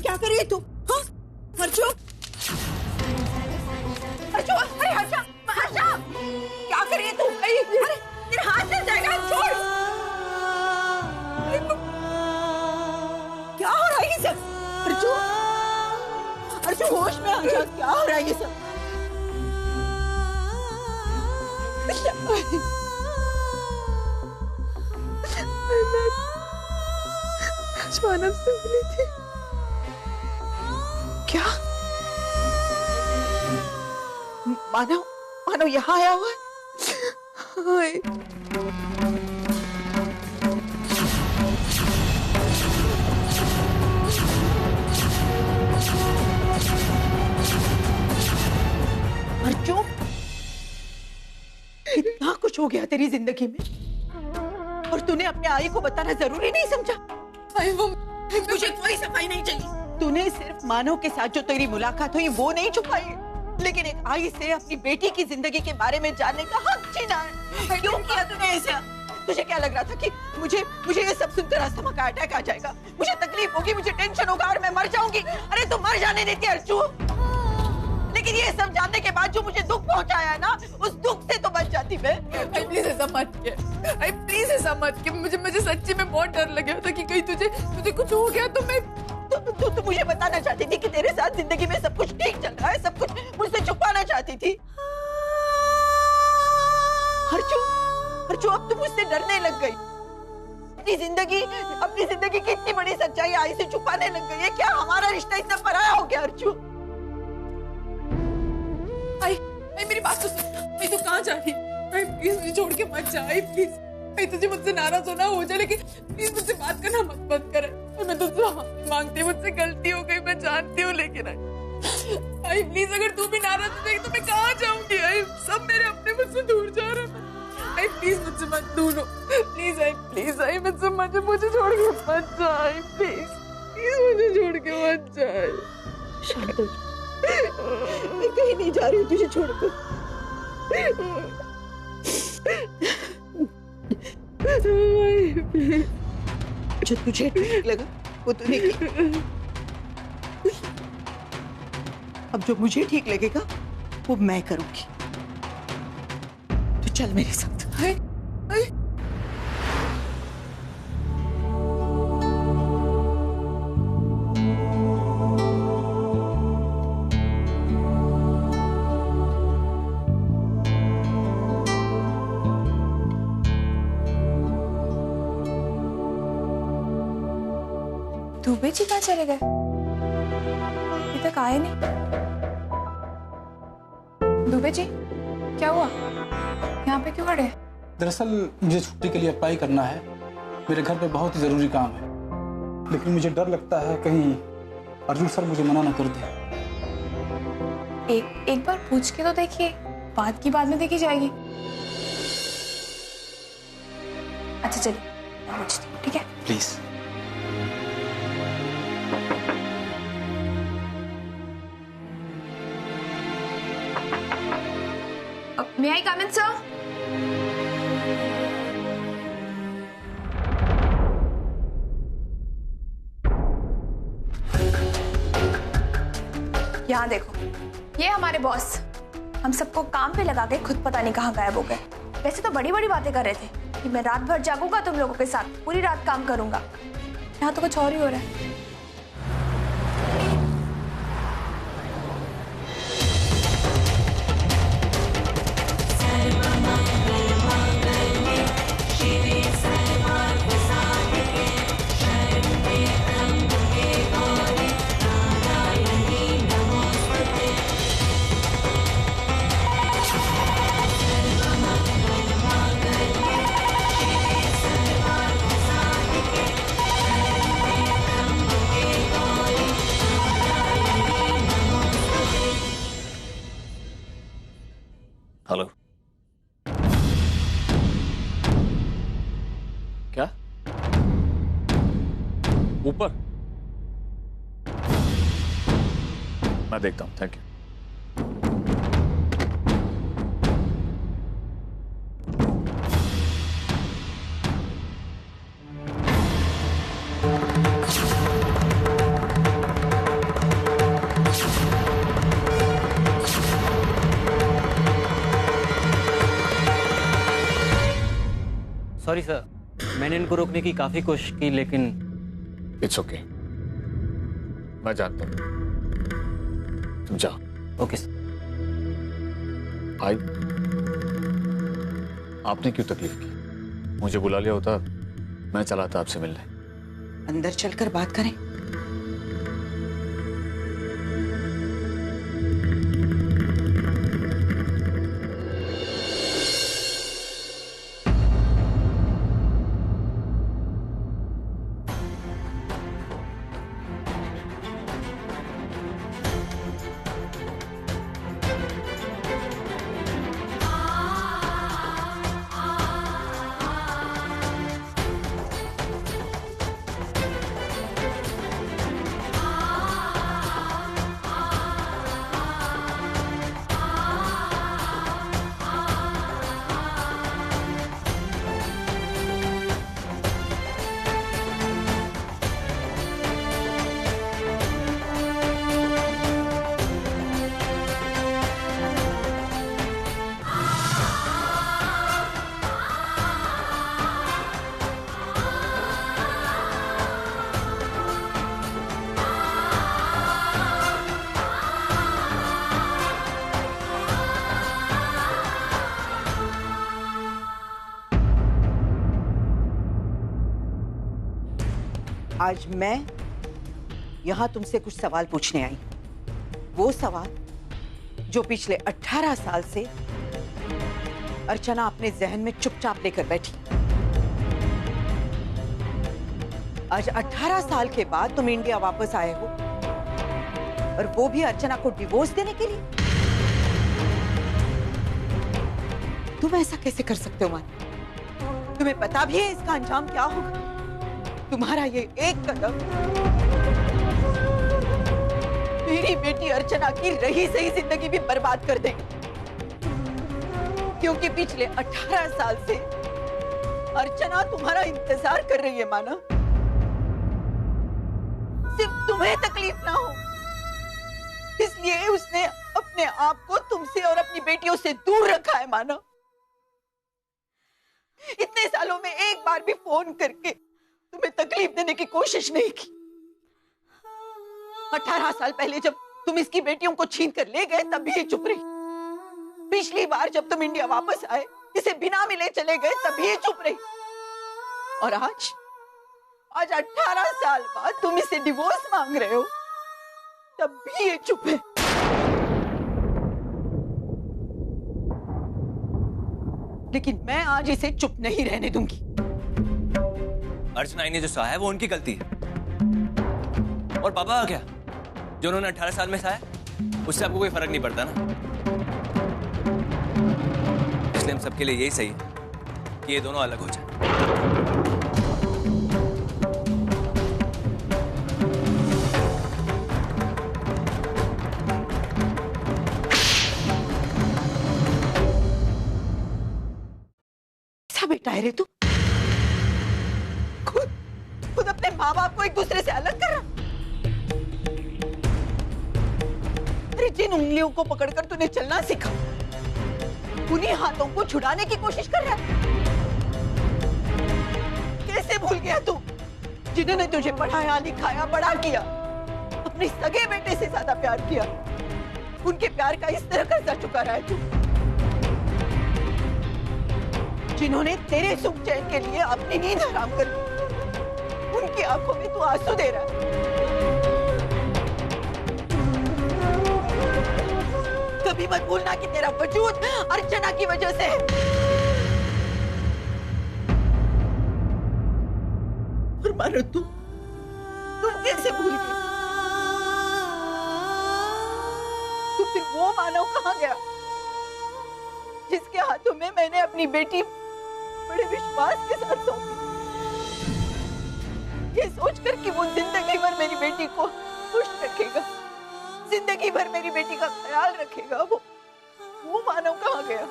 क्या कर रही है तू? हाँ? हर्षू, हर्षू, अरे हर्षा, हर्षा, क्या कर रही है तू? अरे तेरे हाथ से जाएगा, छोड़। क्या हो रहा है ये सब? हर्षू, हर्षू होश में आ जा, क्या हो रहा है ये सब? मानव से मिली थी। क्या? मानव, मानव यहाँ आया हुआ है? अर्जु, इतना कुछ हो गया तेरी जिंदगी में और तूने अपने आई को बताना जरूरी नहीं समझा? मुझे कोई सफाई नहीं चाहिए। तूने सिर्फ मानव के साथ जो तेरी मुलाकात हुई वो नहीं छुपाई, लेकिन एक आई से अपनी बेटी की जिंदगी के बारे में जानने का हक छीना है। क्यों किया तूने ऐसा? तुझे क्या लग रहा था कि मुझे ये सब सुनकर अस्थमा का अटैक आ जाएगा, मुझे तकलीफ होगी, मुझे टेंशन होगा और मैं मर जाऊंगी? अरे तू मर जाने देती अर्जु, लेकिन ये सब जानने के बाद जो मुझे दुख पहुंचाया ना, उस दुख से तो बच जाती मैं। प्लीज ऐसा मत कर, प्लीज ऐसा मत कर। मुझे सच्ची में बहुत डर लग गया था कि कहीं तुझे कुछ हो गया तो मैं तू मुझे बताना चाहती थी कि तेरे साथ जिंदगी में सब कुछ ठीक चल रहा है, सब कुछ मुझसे छुपाना चाहती थी। हर्षू, अब तुम मुझसे डरने लग गई। अपनी जिंदगी की इतनी बड़ी सच्चाई आई से छुपाने लग गई है। क्या हमारा रिश्ता इतना पराया हो गया हर्षू? मेरी बात तो सुन। तू कहाँ जा रही? प्लीज मुझे छोड़ के मत जा, प्लीज। तुझे मुझसे नाराज होना हो जाए, लेकिन प्लीज मुझसे बात करना मत कर। मैं तुझसे मांगती, मुझसे गलती हो गई, मैं जानती हूँ, लेकिन प्लीज अगर तू भी नाराज हो जाएगी तो मैं कहाँ जाऊंगी? सब मेरे अपने मुझसे दूर जा रहे हैं। प्लीज मुझसे मत दूर हो, प्लीज मुझे छोड़ के मत जा, प्लीज मुझे छोड़ के मत जा। शांत हो जा, मैं कहीं नहीं जा रही हूँ तुझे छोड़कर। जो तुझे ठीक लगा वो तूने किया, अब जो मुझे ठीक लगेगा वो मैं करूंगी। तो चल मेरे साथ। दुबे जी कहाँ चले गए? अभी तक आए नहीं। दुबे जी, क्या हुआ? यहाँ पे क्यों खड़े? दरअसल मुझे छुट्टी के लिए अप्लाई करना है, मेरे घर पे बहुत ही जरूरी काम है, लेकिन मुझे डर लगता है कहीं अर्जुन सर मुझे मना ना कर दे। एक बार पूछ के तो देखिए, बात की बाद में देखी जाएगी। अच्छा चलिए, मैं पूछती हूँ, ठीक है? Please. May I come in, sir? यहाँ देखो, ये हमारे बॉस हम सबको काम पे लगा के खुद पता नहीं कहाँ गायब हो गए। वैसे तो बड़ी बड़ी बातें कर रहे थे कि मैं रात भर जागूंगा तुम लोगों के साथ, पूरी रात काम करूंगा। यहाँ तो कुछ और ही हो रहा है। हेलो, क्या? ऊपर? मैं देखता हूं, थैंक यू। सॉरी सर, मैंने इनको रोकने की काफी कोशिश की लेकिन इट्स ओके, मैं जानता हूँ, तुम जाओ। Okay sir. आई, आपने क्यों तकलीफ की? मुझे बुला लिया होता, मैं चला था आपसे मिलने। अंदर चलकर बात करें। आज मैं यहां तुमसे कुछ सवाल पूछने आई। वो सवाल जो पिछले 18 साल से अर्चना अपने जहन में चुपचाप लेकर बैठी। आज 18 साल के बाद तुम इंडिया वापस आए हो और वो भी अर्चना को डिवोर्स देने के लिए। तुम ऐसा कैसे कर सकते हो मानी? तुम्हें पता भी है इसका अंजाम क्या होगा? तुम्हारा ये एक कदम मेरी बेटी अर्चना की रही सही जिंदगी भी बर्बाद कर देगा, क्योंकि पिछले 18 साल से अर्चना तुम्हारा इंतजार कर रही है माना। सिर्फ तुम्हें तकलीफ ना हो इसलिए उसने अपने आप को तुमसे और अपनी बेटियों से दूर रखा है माना। इतने सालों में एक बार भी फोन करके तुम्हें तकलीफ देने की कोशिश नहीं की। 18 साल पहले जब तुम इसकी बेटियों को छीन कर ले गए तब भी ये चुप रही। पिछली बार जब तुम इंडिया वापस आए इसे बिना मिले चले गए तब भी ये चुप रही। और आज 18 साल बाद तुम इसे डिवोर्स मांग रहे हो तब भी ये चुप है। लेकिन मैं आज इसे चुप नहीं रहने दूंगी। अर्चना ने जो सहा है वो उनकी गलती है। और पापा का क्या, जो उन्होंने 18 साल में सहा उससे आपको कोई फर्क नहीं पड़ता ना। इसलिए हम सबके लिए यही सही है कि ये दोनों अलग हो जाए। ऐसा बेटा है रे तू, खुद अपने माँ बाप को एक दूसरे से अलग कर रहा। अरे जिन उंगलियों को पकड़कर तूने चलना सीखा उन्हीं हाथों को छुड़ाने की कोशिश कर रहा है। कैसे भूल गया तू जिन्होंने तुझे पढ़ाया लिखाया बड़ा किया, अपने सगे बेटे से ज्यादा प्यार किया, उनके प्यार का इस तरह कर्जा चुका रहा है तू। जिन्होंने तेरे सुख चैन के लिए अपनी नींद हराम कर दी, उनकी आंखों में तू आंसू दे रहा है। कभी मत भूलना कि तेरा वजूद अर्चना की वजह से है। और मानो तुम कैसे भूल गए? तो फिर वो मानव कहाँ गया जिसके हाथों में मैंने अपनी बेटी बड़े विश्वास के साथ सौंपी, ये सोचकर कि वो जिंदगी भर मेरी बेटी को खुश रखेगा, जिंदगी भर मेरी बेटी का ख्याल रखेगा। वो मानव कहाँ गया?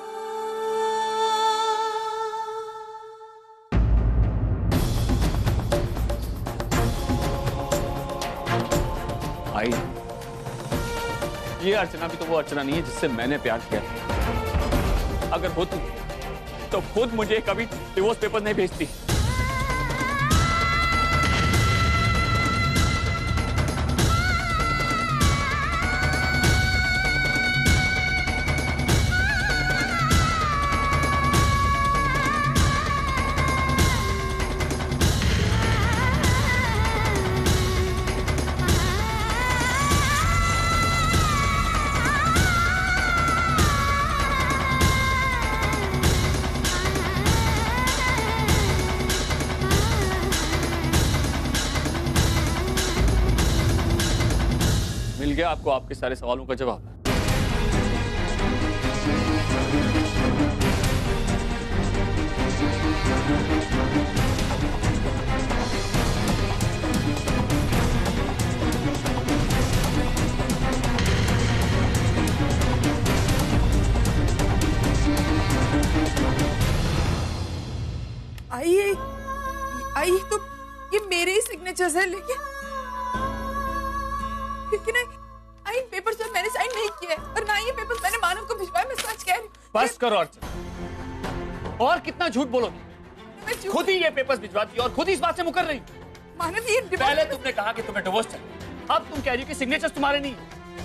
आई, ये अर्चना भी तो वो अर्चना नहीं है जिससे मैंने प्यार किया था। अगर होती तो खुद मुझे कभी डिवोर्स पेपर नहीं भेजती। मिल गया आपको आपके सारे सवालों का जवाब। आई तो ये मेरे ही सिग्नेचर्स है, लेकिन आई पेपर्स पर मैंने साइन नहीं किया है और ना ये पेपर्स मैंने मानव को भिजवाया। मैं सच कह रही हूँ। बस करो अर्चना, और कितना झूठ बोलोगे? खुद ही ये पेपर्स भिजवा दी और खुद ही इस बात से मुकर रही। मानव ये पहले तुमने कहा कि तुम्हें डिवोर्स चाहिए, अब तुम कह रही हो कि सिग्नेचर्स तुम्हारे नहीं।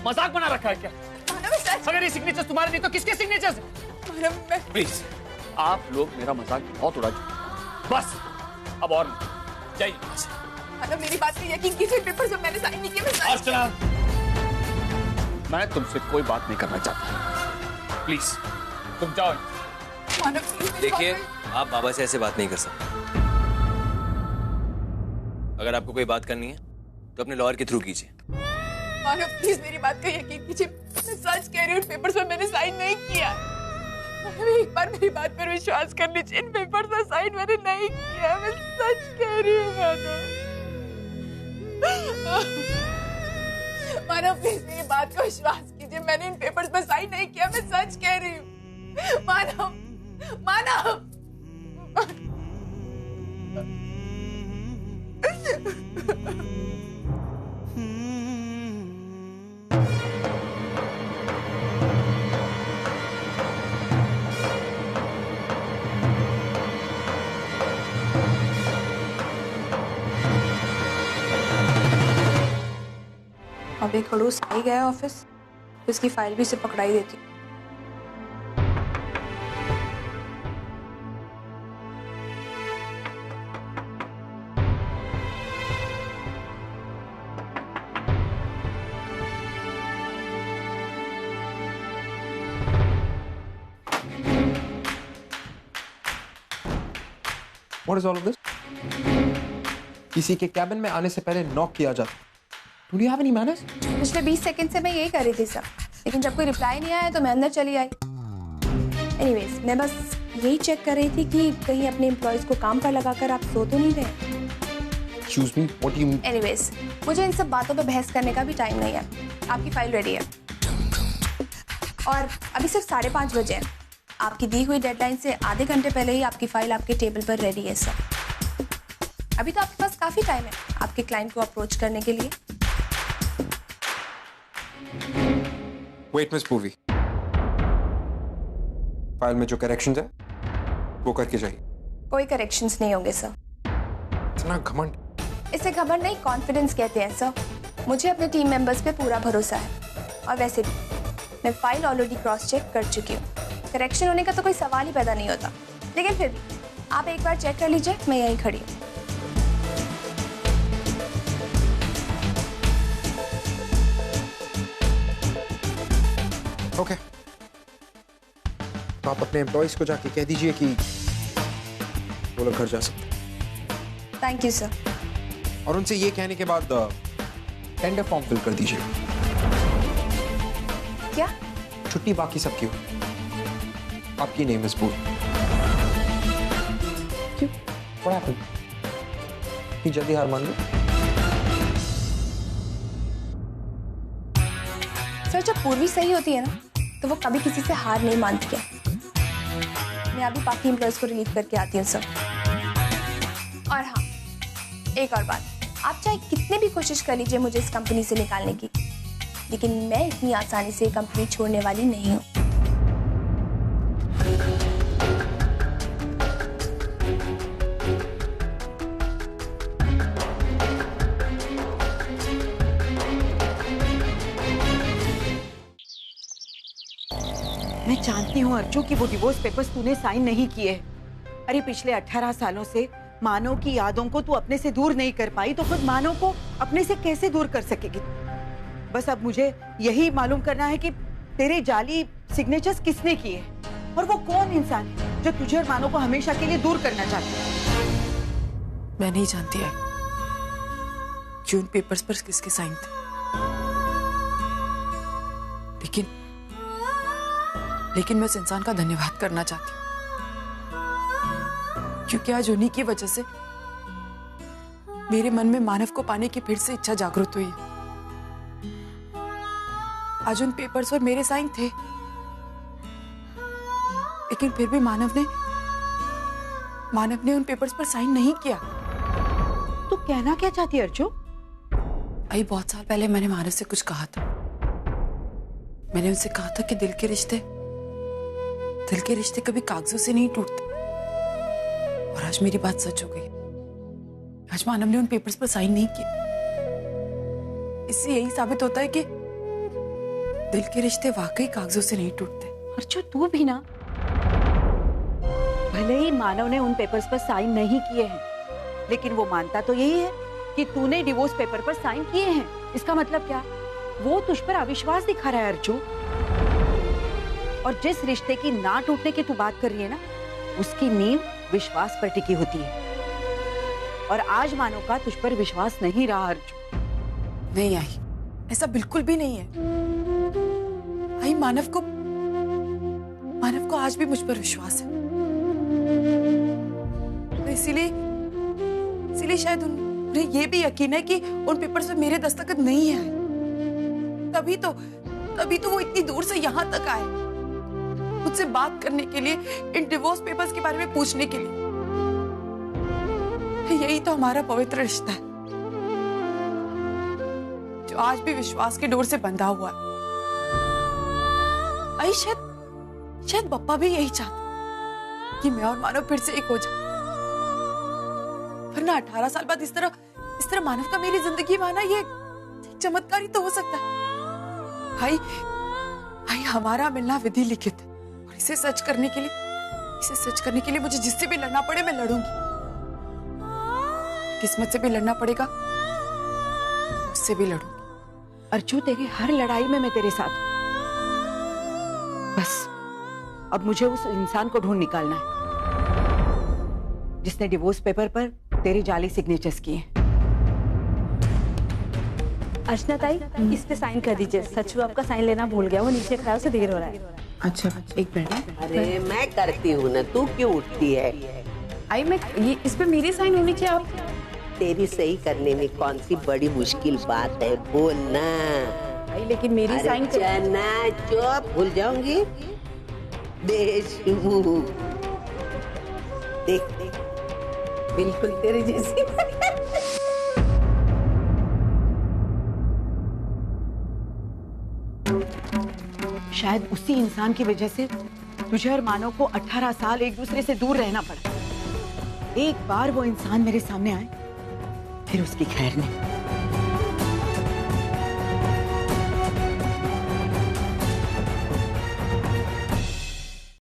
मजाक बना रखा है क्या? मानव सच। अगर ये सिग्नेचर्स तुम्हारे नहीं तो किसके सिग्नेचर्स? मानव मैं प्लीज, आप लोग मेरा मजाक बहुत उड़ा चुके। बस अब और जाइए। मानव मेरी बात पे यकीन कीजिए, पेपर्स पर मैंने साइन नहीं किया। मैं सच। अर्चना, मैं तुमसे कोई बात नहीं करना चाहता, प्लीज तुम जाओ। मानव देखिए, आप बाबा से ऐसे बात नहीं कर सकते। अगर आपको कोई बात करनी है तो अपने लॉयर के थ्रू कीजिए। मानव प्लीज मेरी बात का यकीन कीजिए, मैं सच कह रही हूँ। पेपर्स पर मैंने साइन नहीं किया। मानव एक बार मेरी बात पर विश्वास कर लीजिए, इन पेपर्स पर साइन मैंने नहीं किया। मैं सच कह रही हूँ मानव। मानव प्लीज मेरी बात का विश्वास कीजिए, मैंने इन पेपर्स पर साइन नहीं किया। मैं सच कह रही हूँ मानव। मानव अभी खड़ूस आ ही गया ऑफिस, तो इसकी फाइल भी से पकड़ाई देती। What is all of this? किसी के कैबिन में आने से पहले नॉक किया जाता। Do you have any manners? पिछले 20 सेकंड से मैं यही कर रही थी सर, लेकिन जब कोई रिप्लाई नहीं आया तो मैं अंदर चली आई। एनीवेज, मैं बस यही चेक कर रही थी कि कहीं अपने एम्प्लॉयज को काम पर लगाकर आप सो तो नहीं रहे। Excuse me, what do you mean? Anyways, मुझे इन सब बातों पे बहस करने का भी टाइम नहीं है। आपकी फाइल रेडी है और अभी सिर्फ 5:30 बजे हैं। आपकी दी हुई डेडलाइन से आधे घंटे पहले ही आपकी फाइल आपके टेबल पर रेडी है सर। अभी तो आपके पास काफी टाइम है आपके क्लाइंट को अप्रोच करने के लिए। Wait, Miss Poovi. फाइल में जो करेक्शंस है वो करके जाइए। कोई करेक्शंस नहीं होंगे सर। इतना घमंड। इसे घमंड नहीं, कॉन्फिडेंस कहते हैं सर। मुझे अपने टीम मेंबर्स पे पूरा भरोसा है और वैसे भी मैं फाइल ऑलरेडी क्रॉस चेक कर चुकी हूँ। करेक्शन होने का तो कोई सवाल ही पैदा नहीं होता, लेकिन फिर भी आप एक बार चेक कर लीजिए, मैं यहीं खड़ी हूँ। ओके, तो आप अपने एम्प्लॉयज को जाके कह दीजिए कि वो लोग घर जा सकते। Thank you sir. और उनसे ये कहने के बाद टेंडर फॉर्म फिल कर दीजिए। क्या? छुट्टी बाकी सबकी हो। आपकी नेम इज पूरी। क्यों? What happened? इतनी जल्दी हार मान लो? सर, जब पूर्वी सही होती है ना तो वो कभी किसी से हार नहीं मानती है। मैं अभी बाकी एम्प्लॉयज को रिलीव करके आती हूँ सर। और हाँ, एक और बात, आप चाहे कितने भी कोशिश कर लीजिए मुझे इस कंपनी से निकालने की, लेकिन मैं इतनी आसानी से कंपनी छोड़ने वाली नहीं हूँ। जानती हूँ अर्जु कि वो डिवोर्स पेपर्स तूने साइन नहीं किए। अरे पिछले 18 सालों से मानव की यादों को तू अपने से दूर नहीं कर पाई, तो खुद मानव को अपने से कैसे दूर कर सकेगी? बस अब मुझे यही मालूम करना है कि तेरे जाली सिग्नेचर्स किसने किए और वो कौन इंसान है जो तुझे और मानव को हमेशा के लिए दूर करना चाहता है। मैं नहीं जानती है कि उन पेपर्स पर किसके साइन थे, लेकिन मैं उस इंसान का धन्यवाद करना चाहती हूँ, क्योंकि आज उन्हीं की वजह से मेरे मन में मानव को पाने की फिर से इच्छा जागृत हुई है। आज उन पेपर्स पर मेरे साइन थे, लेकिन फिर भी मानव ने उन पेपर्स पर साइन नहीं किया। तू कहना क्या चाहती है अर्जु? आई बहुत साल पहले मैंने मानव से कुछ कहा था। मैंने उनसे कहा था कि दिल के रिश्ते कभी कागजों से नहीं टूटते, और आज मेरी बात सच हो गई। आज मानव ने उन पेपर्स पर साइन नहीं किया। इससे यही साबित होता है कि दिल के रिश्ते वाकई कागजों से नहीं टूटते। अर्जु तू भी ना, भले ही मानव ने उन पेपर्स पर साइन नहीं किए हैं, लेकिन वो मानता तो यही है कि तूने डिवोर्स पेपर पर साइन किए हैं। इसका मतलब क्या? वो तुझ पर अविश्वास दिखा रहा है अर्जु। और जिस रिश्ते की ना टूटने की तू बात कर रही है ना, उसकी नींव विश्वास पर टिकी होती है, और आज मानव का तुझ पर विश्वास नहीं रहा अर्जु। नहीं आई, ऐसा बिल्कुल भी नहीं है। आई मानव को आज भी मुझ पर विश्वास है, तो इसीलिए शायद उन्हें यह भी यकीन है कि उन पेपर्स पे मेरे दस्तखत नहीं है। तभी तो वो इतनी दूर से यहाँ तक आए, मुझसे बात करने के लिए, इन डिवोर्स पेपर्स के बारे में पूछने के लिए। यही तो हमारा पवित्र रिश्ता है, जो आज भी विश्वास के डोर से बंधा हुआ है। आई शायद पप्पा भी यही चाहते कि मैं और मानव फिर से एक हो जाए, वरना 18 साल बाद इस तरह मानव का मेरी जिंदगी में आना, ये चमत्कार ही तो हो सकता है। भाई हमारा मिलना विधि लिखित है, और इसे सच करने के लिए मुझे जिससे भी लड़ना पड़े मैं लड़ूंगी। किस्मत से भी लड़ना पड़ेगा, उससे भी लड़ूंगी। अर्जु तेरी हर लड़ाई में मैं तेरे साथ हूं। बस अब मुझे उस इंसान को ढूंढ निकालना है जिसने डिवोर्स पेपर पर तेरे जाली सिग्नेचर्स किए। अर्चना ताई, इस पे साइन कर दीजिए। सचू आपका साइन लेना भूल गया, वो नीचे खड़ा है, उसे देर हो रहा है। अच्छा एक मिनट। अरे मैं करती हूँ ना, तू क्यों उठती है? आई ये इस पे मेरी साइन होनी चाहिए। आप तेरी सही करने में कौन सी बड़ी मुश्किल बात है, बोल ना। आई लेकिन मेरी साइन ना चुप, भूल जाऊंगी। देशमुख देख बिल्कुल तेरे जैसी। शायद उसी इंसान की वजह से तुझे और मानव को 18 साल एक दूसरे से दूर रहना पड़ा। एक बार वो इंसान मेरे सामने आए, फिर उसकी खैर नहीं।